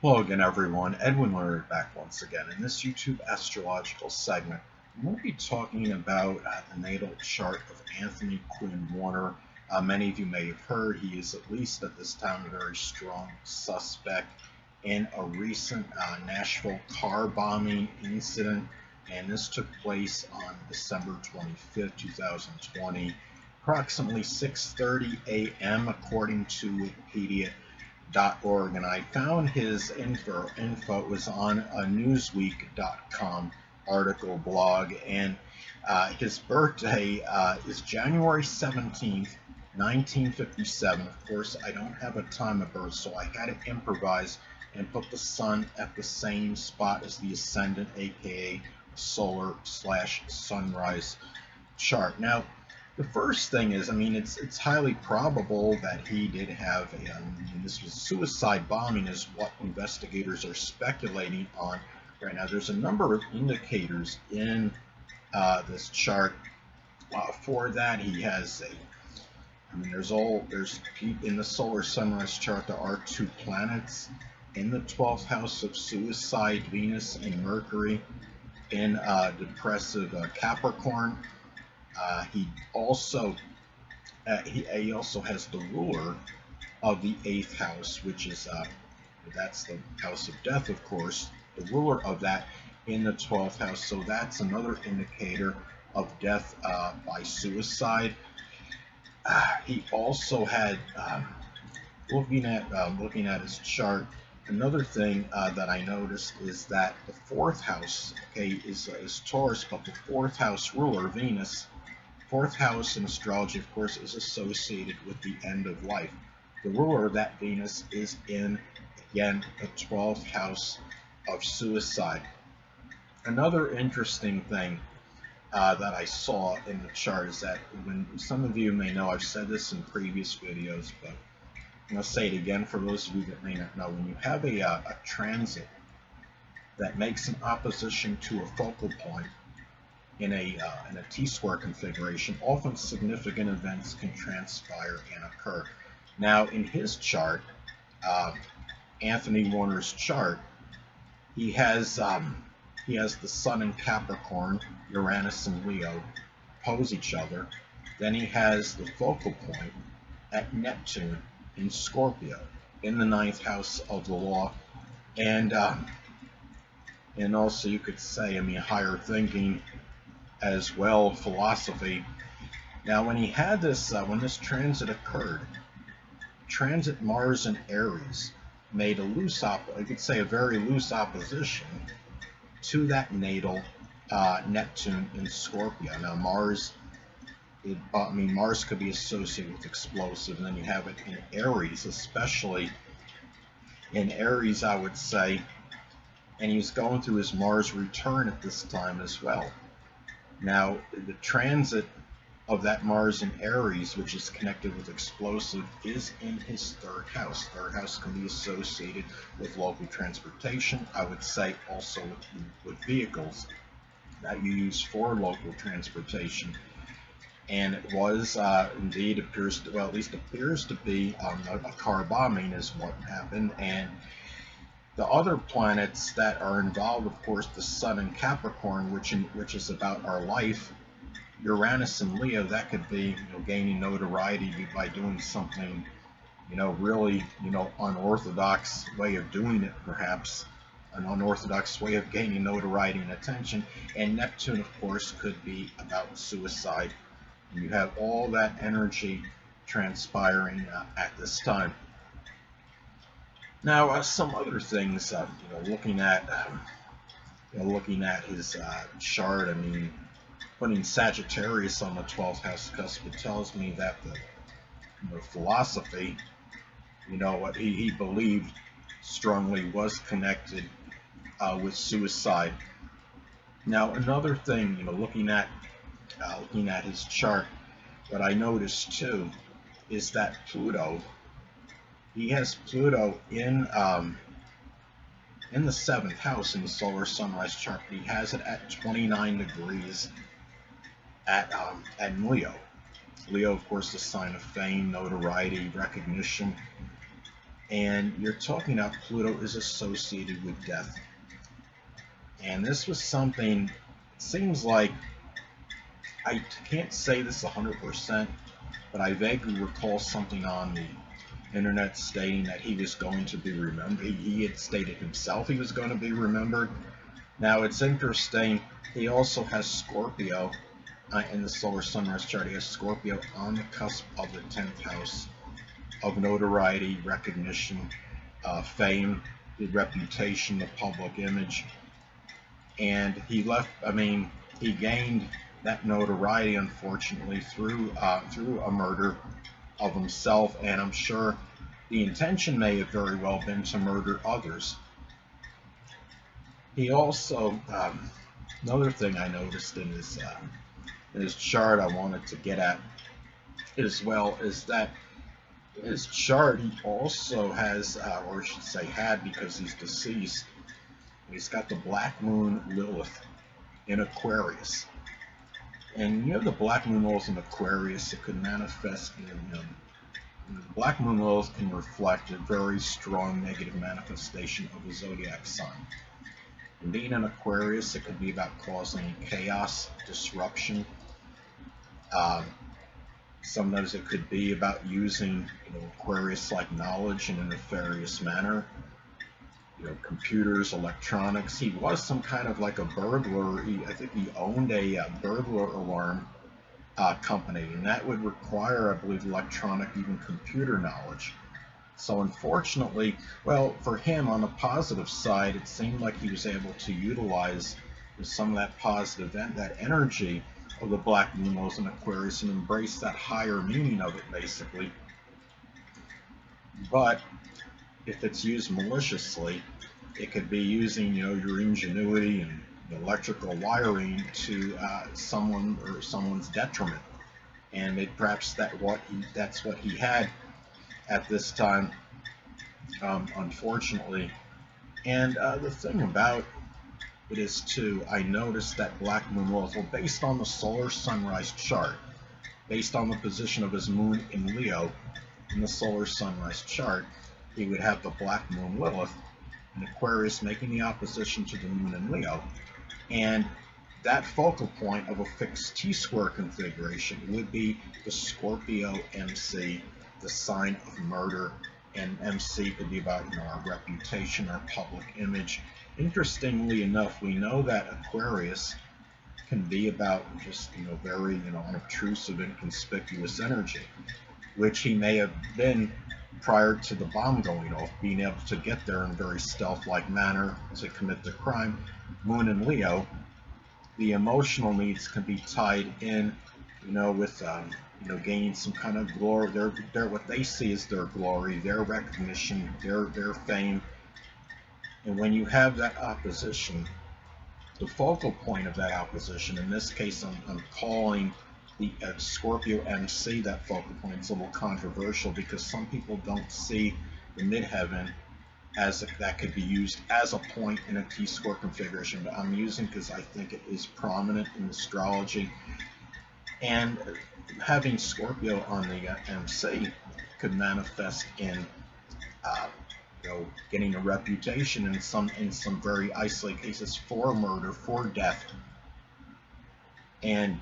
Hello again, everyone. Edwin Learnard back once again. In this YouTube astrological segment, I'm going to be talking about the natal chart of Anthony Quinn Warner. Many of you may have heard he is, at least at this time, a very strong suspect in a recent Nashville car bombing incident, and this took place on December 25th, 2020, approximately 6:30 a.m. according to Wikipedia.org, and I found his info. It was on a Newsweek.com article blog, and his birthday is January 17th, 1957. Of course, I don't have a time of birth, so I had to improvise and put the sun at the same spot as the ascendant, aka solar/sunrise chart. Now, the first thing is, it's highly probable that he did have this was suicide bombing, is what investigators are speculating on right now. There's a number of indicators in this chart for that. He has there's in the solar sunrise chart. There are two planets in the 12th house of suicide, Venus and Mercury in depressive Capricorn. He also has the ruler of the 8th house, which is that's the house of death, of course. The ruler of that in the 12th house, so that's another indicator of death by suicide. He also had looking at his chart. Another thing that I noticed is that the 4th house, is Taurus, but the 4th house ruler, Venus. 4th house in astrology, of course, is associated with the end of life. The ruler of that Venus is in, again, the 12th house of suicide. Another interesting thing that I saw in the chart is that, when some of you may know, I've said this in previous videos, but I'm going to say it again for those of you that may not know. When you have a transit that makes an opposition to a focal point in a T-square configuration, often significant events can transpire and occur. Now, in his chart, Anthony Warner's chart, he has the Sun in Capricorn, Uranus and Leo oppose each other. Then he has the focal point at Neptune in Scorpio in the 9th house of the law, and also you could say, higher thinking as well, philosophy. Now, when he had this, when this transit occurred, transit Mars in Aries made a very loose opposition to that natal Neptune in Scorpio. Now, Mars could be associated with explosive, and then you have it in Aries, especially in Aries, I would say, and he was going through his Mars return at this time as well. Now, the transit of that Mars in Aries, which is connected with explosive, is in his 3rd house. 3rd house can be associated with local transportation, I would say, also with vehicles that you use for local transportation. And it was indeed appears to be a car bombing is what happened. And the other planets that are involved, of course, the Sun in Capricorn, which is about our life. Uranus and Leo, that could be gaining notoriety by doing something really unorthodox way of doing it, perhaps an unorthodox way of gaining notoriety and attention. And Neptune, of course, could be about suicide. And you have all that energy transpiring at this time. Now, some other things, looking at his chart. Putting Sagittarius on the 12th house cusp, it tells me that the philosophy, what he believed strongly was connected with suicide. Now, another thing, looking at his chart, what I noticed too is that Pluto. He has Pluto in the 7th house in the solar sunrise chart. He has it at 29 degrees at Leo. Leo, of course, the sign of fame, notoriety, recognition. And you're talking about Pluto is associated with death. And this was something, it seems like, I can't say this 100%, but I vaguely recall something on the internet stating that he was going to be remembered. He had stated himself he was going to be remembered. Now it's interesting, he also has Scorpio in the solar sunrise chart. He has Scorpio on the cusp of the 10th house of notoriety, recognition, fame, the reputation, the public image. And he left, I mean, he gained that notoriety, unfortunately, through a murder of himself, and I'm sure the intention may have very well been to murder others. He also, another thing I noticed in his chart I wanted to get at as well is that in his chart he also has, or I should say had because he's deceased, he's got the Black Moon Lilith in Aquarius. And the Black Moon Lilith in Aquarius, it could manifest in the Black Moon Lilith can reflect a very strong negative manifestation of the zodiac sign. And being in Aquarius, it could be about causing chaos, disruption. Sometimes it could be about using Aquarius-like knowledge in a nefarious manner. Computers, electronics. He was some kind of like a burglar. I think he owned a burglar alarm company, and that would require, I believe, electronic, even computer knowledge. So unfortunately, well, for him, on the positive side, it seemed like he was able to utilize some of that positive, that energy of the Black Moon Lilith in Aquarius and embrace that higher meaning of it, basically. But if it's used maliciously, it could be using, your ingenuity and electrical wiring to someone or someone's detriment, and perhaps that's what he had at this time, unfortunately. And the thing about it is too, I noticed that Black Moon Lilith, well, based on the solar sunrise chart, based on the position of his moon in Leo in the solar sunrise chart, he would have the Black Moon Lilith in Aquarius making the opposition to the moon in Leo. And that focal point of a fixed T-square configuration would be the Scorpio MC, the sign of murder, and MC could be about our reputation, our public image. Interestingly enough, we know that Aquarius can be about just very unobtrusive, inconspicuous energy, which he may have been prior to the bomb going off, being able to get there in a very stealth-like manner to commit the crime. Moon in Leo, the emotional needs can be tied in, with gaining some kind of glory. Their what they see is their glory, their recognition, their fame. And when you have that opposition, the focal point of that opposition, in this case, I'm calling the Scorpio MC that focal point. It's a little controversial because some people don't see the midheaven as that could be used as a point in a T-square configuration, but I'm using because I think it is prominent in astrology. And having Scorpio on the MC could manifest in getting a reputation in some very isolated cases for murder, for death. And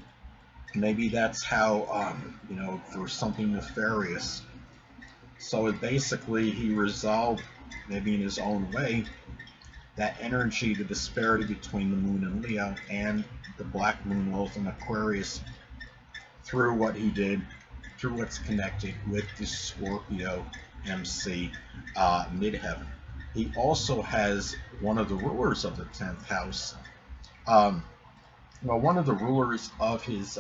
maybe that's how for something nefarious. So basically he resolved, maybe in his own way, that energy, the disparity between the moon and Leo and the Black Moon Lilith in Aquarius through what he did, through what's connected with the Scorpio MC midheaven. He also has one of the rulers of the 10th house. One of the rulers of his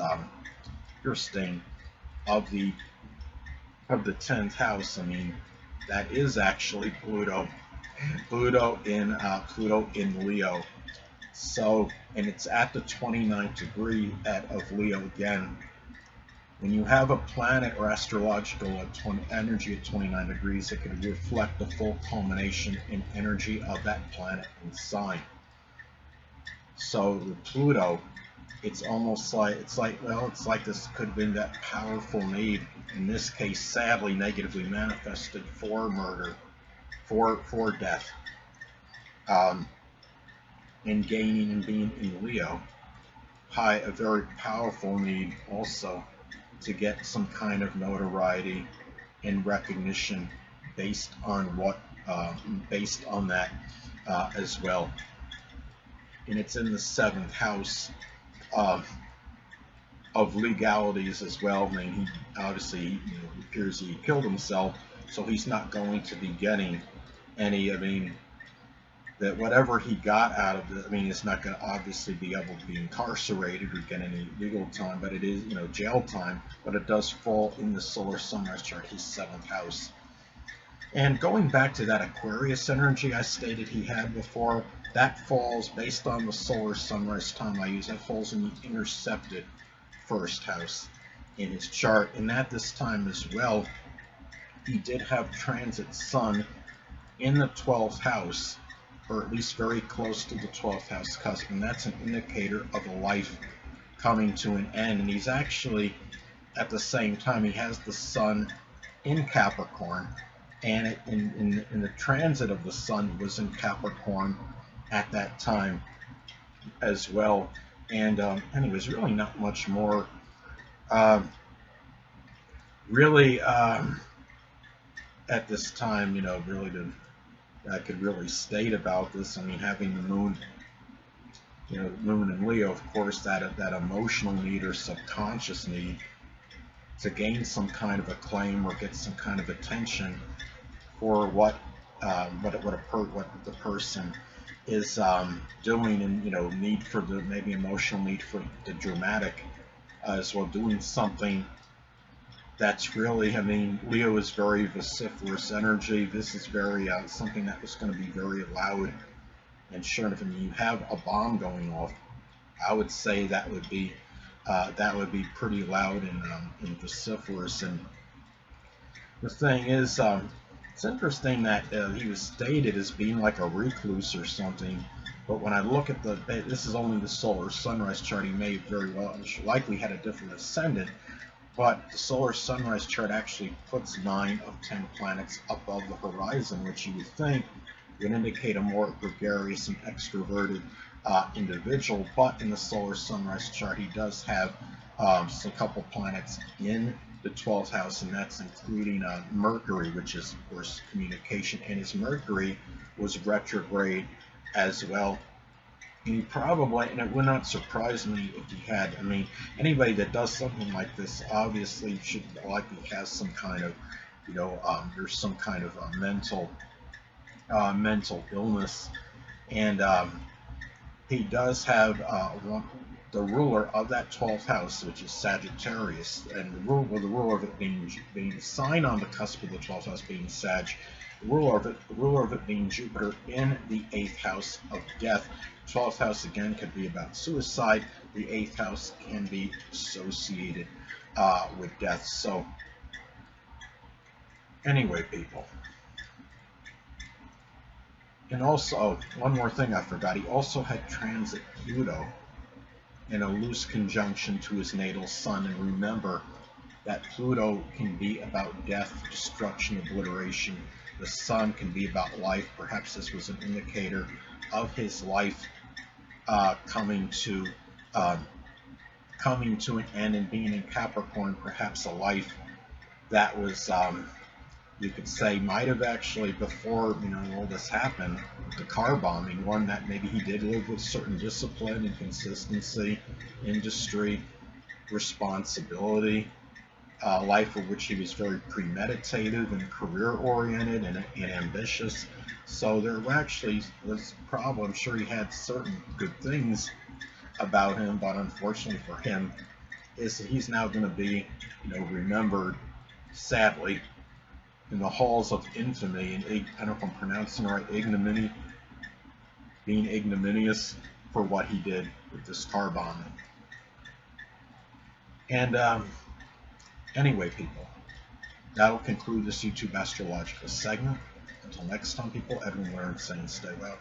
interesting of the 10th house. I mean, that is actually Pluto. Pluto in Leo. So, and it's at the 29th degree of Leo again. When you have a planet or astrological energy at 29 degrees, it can reflect the full culmination in energy of that planet and sign. So with Pluto, it's almost like it's like this could have been that powerful need, in this case sadly negatively manifested, for murder, for death, and gaining and being in Leo, a very powerful need also to get some kind of notoriety and recognition based on based on that as well. And it's in the 7th house of legalities as well. I mean, he obviously, it appears he killed himself, so he's not going to be getting any. I mean, that whatever he got out of it, I mean, it's not going to obviously be able to be incarcerated or get any legal time, but it is, jail time. But it does fall in the solar sunrise chart, his 7th house. And going back to that Aquarius energy I stated he had before, that falls based on the solar sunrise time I use. That falls in the intercepted 1st house in his chart, and at this time as well, he did have transit Sun in the 12th house, or at least very close to the 12th house cusp, and that's an indicator of a life coming to an end. And he's actually, at the same time, he has the Sun in Capricorn, and in the transit of the Sun was in Capricorn at that time as well. And anyways, really not much more really at this time, really I could really state about this. I mean, having the moon, moon in Leo, of course, that emotional need or subconscious need to gain some kind of acclaim or get some kind of attention for what the person is doing, and need for the maybe emotional need for the dramatic as well, doing something that's really, I mean, Leo is very vociferous energy. This is very something that was going to be very loud, and sure enough, I mean, you have a bomb going off. I would say that would be pretty loud and vociferous. And the thing is, it's interesting that he was stated as being like a recluse or something, but when I look at this is only the solar sunrise chart, he may very well likely had a different ascendant, but the solar sunrise chart actually puts 9 of 10 planets above the horizon, which you would think would indicate a more gregarious and extroverted individual. But in the solar sunrise chart, he does have a couple planets in the 12th house, and that's including Mercury, which is, of course, communication, and his Mercury was retrograde as well. And he probably, and it would not surprise me if he had, I mean, anybody that does something like this obviously should likely have some kind of, there's some kind of mental illness. And he does have the ruler of that 12th house, which is Sagittarius, and the ruler of it being sign on the cusp of the 12th house being Sag, the ruler of it being Jupiter in the 8th house of death. 12th house again could be about suicide. The 8th house can be associated with death. So anyway, people. And also, one more thing I forgot, he also had transit Pluto in a loose conjunction to his natal sun. And remember that Pluto can be about death, destruction, obliteration. The sun can be about life. Perhaps this was an indicator of his life coming to an end and being in Capricorn. Perhaps a life that was, you could say, might have actually, before all this happened, the car bombing, one that maybe he did live with certain discipline and consistency, industry, responsibility, life of which he was very premeditative and career-oriented and ambitious. So there actually was a problem. I'm sure he had certain good things about him, but unfortunately for him, is that he's now going to be, remembered, sadly, in the halls of infamy, and I don't know if I'm pronouncing it right, ignominy, being ignominious for what he did with this car bombing. And anyway, people, that'll conclude this YouTube astrological segment. Until next time, people, Edwin Learnard saying stay well.